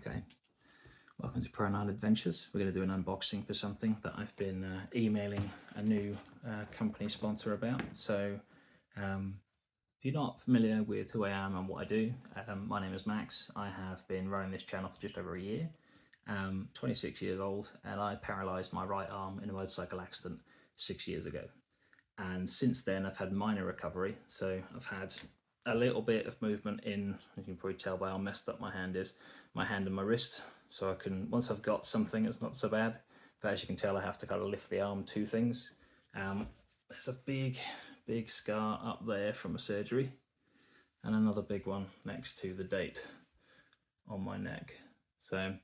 Okay, welcome to Pro9 Adventures. We're going to do an unboxing for something that I've been emailing a new company sponsor about. So if you're not familiar with who I am and what I do, my name is Max. I have been running this channel for just over a year. 26 years old, and I paralysed my right arm in a motorcycle accident 6 years ago. And since then I've had minor recovery, so I've had a little bit of movement in, you can probably tell by how messed up my hand is, my hand and my wrist. So I can, once I've got something, it's not so bad, but as you can tell I have to kind of lift the arm to things. There's a big scar up there from a surgery, and another big one next to the date on my neck. So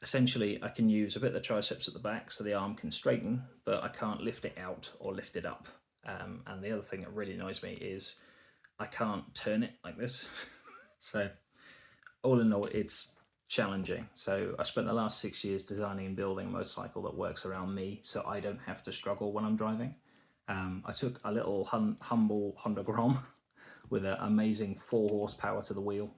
essentially I can use a bit of the triceps at the back so the arm can straighten, but I can't lift it out or lift it up. And the other thing that really annoys me is I can't turn it like this. So all in all, it's challenging. So I spent the last 6 years designing and building a motorcycle that works around me so I don't have to struggle when I'm driving. I took a little humble Honda Grom with an amazing 4 horsepower to the wheel.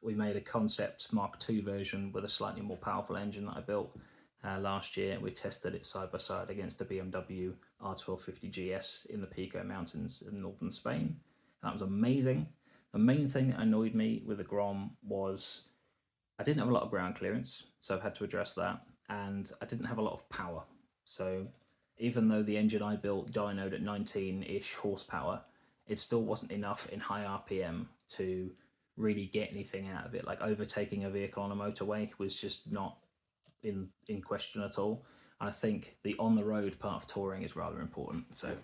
We made a concept Mark II version with a slightly more powerful engine that I built last year. We tested it side by side against the BMW R1250 GS in the Pico Mountains in northern Spain. That was amazing. The main thing that annoyed me with the Grom was I didn't have a lot of ground clearance, so I've had to address that, and I didn't have a lot of power. So even though the engine I built dynoed at 19-ish horsepower, it still wasn't enough in high RPM to really get anything out of it. Like overtaking a vehicle on a motorway was just not in question at all. And I think the on-the-road part of touring is rather important. So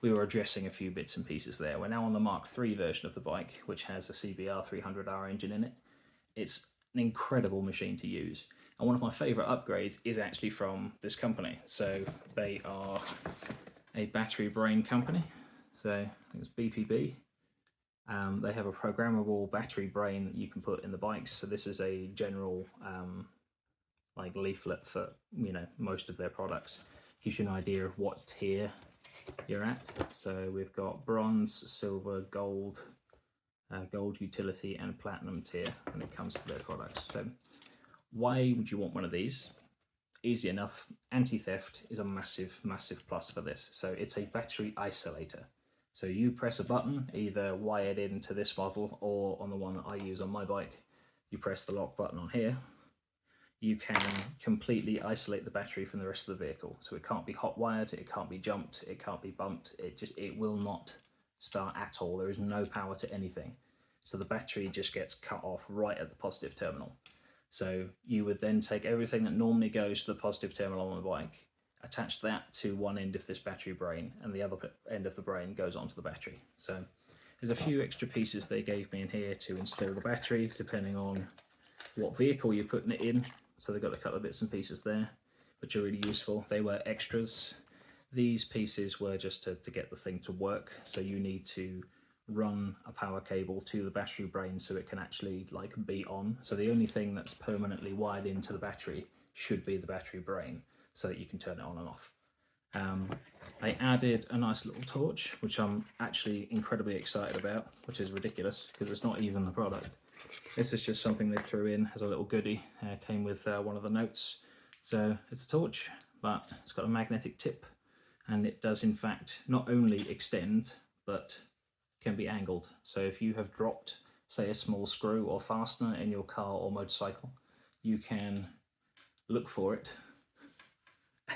we were addressing a few bits and pieces there. We're now on the Mark III version of the bike, which has a CBR 300R engine in it. It's an incredible machine to use. And one of my favourite upgrades is actually from this company. So they are a battery brain company. So I think it's BPB. They have a programmable battery brain that you can put in the bikes. So this is a general like leaflet for most of their products. Gives you an idea of what tier you're at. So we've got bronze, silver, gold, gold utility and platinum tier when it comes to their products. So why would you want one of these? Easy enough. Anti-theft is a massive plus for this. So it's a battery isolator. So you press a button, either wired into this model or on the one that I use on my bike, you press the lock button on here, you can completely isolate the battery from the rest of the vehicle. So it can't be hot wired, it can't be jumped, it can't be bumped, it will not start at all. There is no power to anything. So the battery just gets cut off right at the positive terminal. So you would then take everything that normally goes to the positive terminal on the bike, attach that to one end of this battery brain, and the other end of the brain goes onto the battery. So there's a few extra pieces they gave me in here to install the battery, depending on what vehicle you're putting it in. So they've got a couple of bits and pieces there, which are really useful. They were extras. These pieces were just to get the thing to work. So you need to run a power cable to the battery brain so it can actually be on. So the only thing that's permanently wired into the battery should be the battery brain so that you can turn it on and off. I added a nice little torch, which I'm actually incredibly excited about, which is ridiculous because it's not even the product. This is just something they threw in as a little goodie. Came with one of the notes. So it's a torch, but it's got a magnetic tip, and it does in fact not only extend, but can be angled. So if you have dropped, say, a small screw or fastener in your car or motorcycle, you can look for it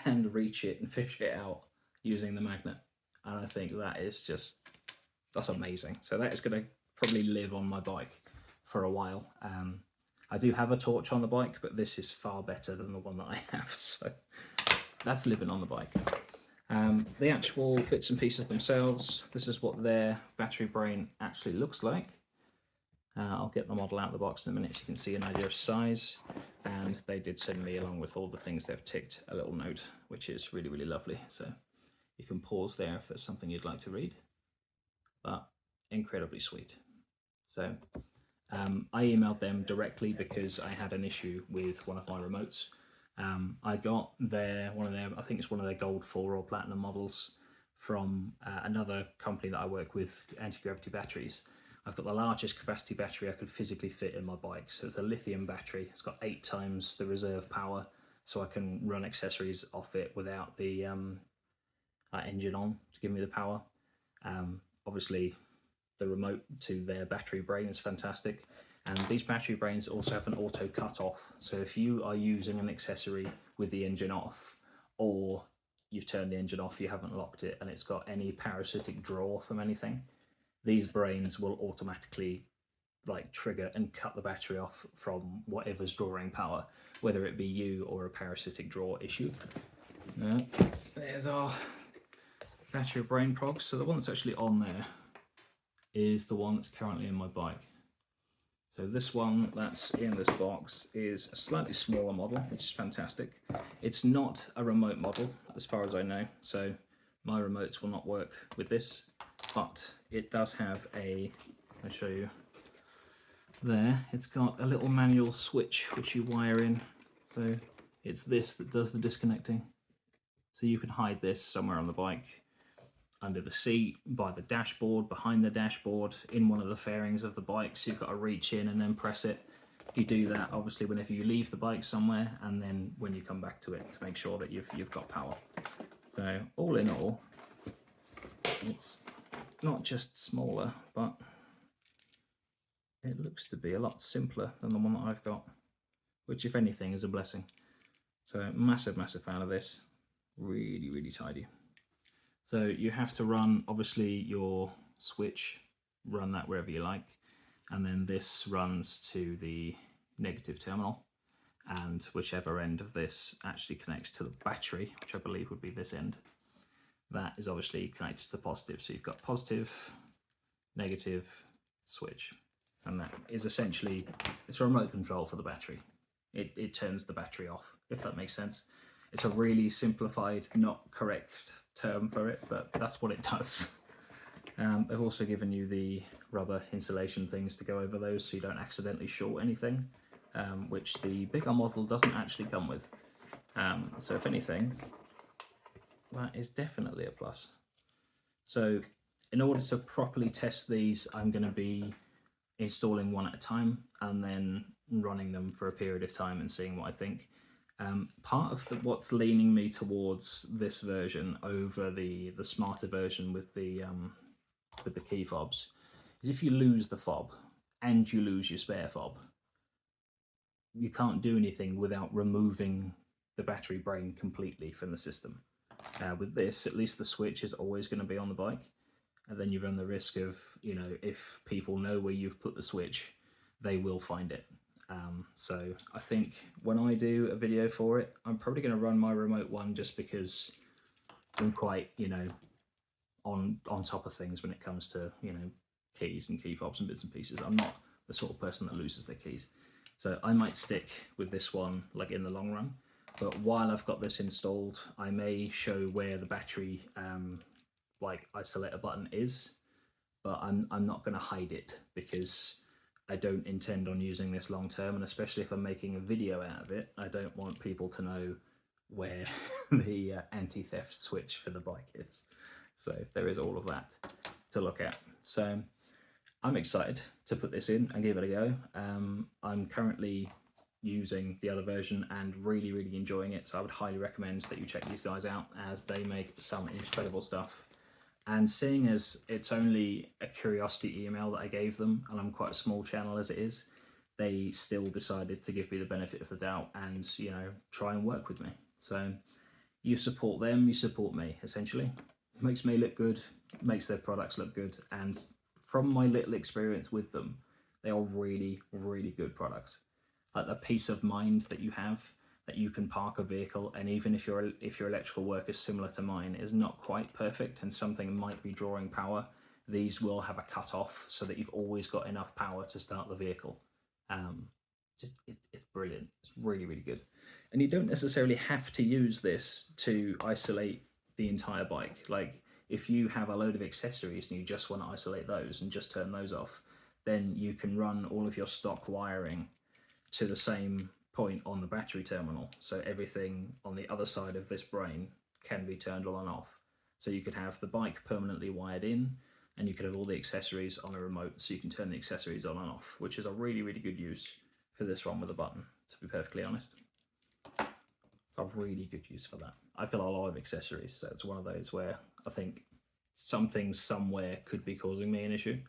and reach it and fish it out using the magnet. And I think that's amazing. So that is going to probably live on my bike for a while. I do have a torch on the bike, but this is far better than the one that I have. So that's living on the bike. The actual bits and pieces themselves, this is what their battery brain actually looks like. I'll get the model out of the box in a minute so you can see an idea of size. And they did send me, along with all the things they've ticked, a little note, which is really lovely. So you can pause there if there's something you'd like to read, but incredibly sweet. So I emailed them directly because I had an issue with one of my remotes. I got one of their, I think it's one of their gold 4 or platinum models from another company that I work with, Anti-Gravity Batteries. I've got the largest capacity battery I could physically fit in my bike. So it's a lithium battery. It's got 8 times the reserve power, so I can run accessories off it without the engine on to give me the power. Obviously, the remote to their battery brain is fantastic. And these battery brains also have an auto cut-off. So if you are using an accessory with the engine off, or you've turned the engine off, you haven't locked it, and it's got any parasitic draw from anything, these brains will automatically like trigger and cut the battery off from whatever's drawing power, whether it be you or a parasitic draw issue. There's our battery brain progs. So the one that's actually on there is the one that's currently in my bike. So this one that's in this box is a slightly smaller model, which is fantastic. It's not a remote model, as far as I know, so my remotes will not work with this, but it does have I'll show you there, it's got a little manual switch which you wire in. So it's this that does the disconnecting. So you can hide this somewhere on the bike, under the seat, by the dashboard, behind the dashboard, in one of the fairings of the bike, so you've got to reach in and then press it. You do that obviously whenever you leave the bike somewhere, and then when you come back to it to make sure that you've got power. So all in all, it's not just smaller, but it looks to be a lot simpler than the one that I've got, which if anything is a blessing. So massive fan of this. Really tidy. So you have to run, obviously, your switch, run that wherever you like, and then this runs to the negative terminal, and whichever end of this actually connects to the battery, which I believe would be this end, that is obviously connected to the positive. So you've got positive, negative, switch, and that is essentially, it's a remote control for the battery. It turns the battery off, if that makes sense. It's a really simplified, not correct term for it, but that's what it does. They've also given you the rubber insulation things to go over those so you don't accidentally short anything, which the bigger model doesn't actually come with. So if anything, that is definitely a plus. So in order to properly test these, I'm going to be installing one at a time and then running them for a period of time and seeing what I think. Part of what's leaning me towards this version over the smarter version with the key fobs is if you lose the fob and you lose your spare fob, you can't do anything without removing the battery brain completely from the system. With this, at least the switch is always going to be on the bike, and then you run the risk of, you know, if people know where you've put the switch, they will find it. So I think when I do a video for it, I'm probably going to run my remote one just because I'm quite, you know, on top of things when it comes to, you know, keys and key fobs and bits and pieces. I'm not the sort of person that loses their keys. So I might stick with this one like in the long run, but while I've got this installed, I may show where the battery like isolator button is, but I'm not going to hide it because I don't intend on using this long term, and especially if I'm making a video out of it, I don't want people to know where the anti-theft switch for the bike is. So there is all of that to look at. So I'm excited to put this in and give it a go. I'm currently using the other version and really enjoying it, so I would highly recommend that you check these guys out, as they make some incredible stuff. And seeing as it's only a curiosity email that I gave them, and I'm quite a small channel as it is, they still decided to give me the benefit of the doubt and, you know, try and work with me. So you support them, you support me, essentially. It makes me look good, makes their products look good, and from my little experience with them, they are really good products. Like the peace of mind that you have, that you can park a vehicle, and even if your electrical work is similar to mine, is not quite perfect and something might be drawing power, these will have a cut off so that you've always got enough power to start the vehicle. It's brilliant. It's really good. And you don't necessarily have to use this to isolate the entire bike. Like if you have a load of accessories and you just want to isolate those and just turn those off, then you can run all of your stock wiring to the same point on the battery terminal, so everything on the other side of this brain can be turned on and off. So you could have the bike permanently wired in, and you can have all the accessories on a remote, so you can turn the accessories on and off, which is a really, really good use for this one with a button, to be perfectly honest. A really good use for that. I've got a lot of accessories, so it's one of those where I think something somewhere could be causing me an issue.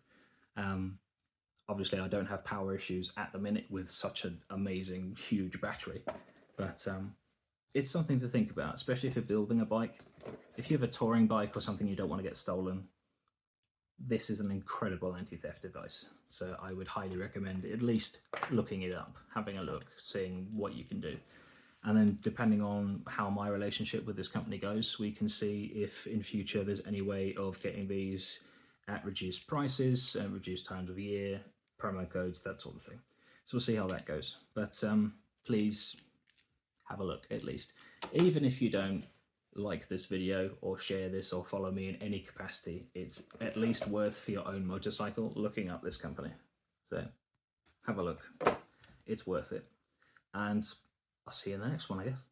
Obviously I don't have power issues at the minute with such an amazing huge battery, but it's something to think about, especially if you're building a bike. If you have a touring bike or something you don't want to get stolen, this is an incredible anti-theft device. So I would highly recommend at least looking it up, having a look, seeing what you can do. And then depending on how my relationship with this company goes, we can see if in future there's any way of getting these at reduced prices, reduced times of year, promo codes, that sort of thing. So we'll see how that goes. But please have a look at least. Even if you don't like this video or share this or follow me in any capacity, it's at least worth for your own motorcycle looking up this company. So have a look. It's worth it. And I'll see you in the next one, I guess.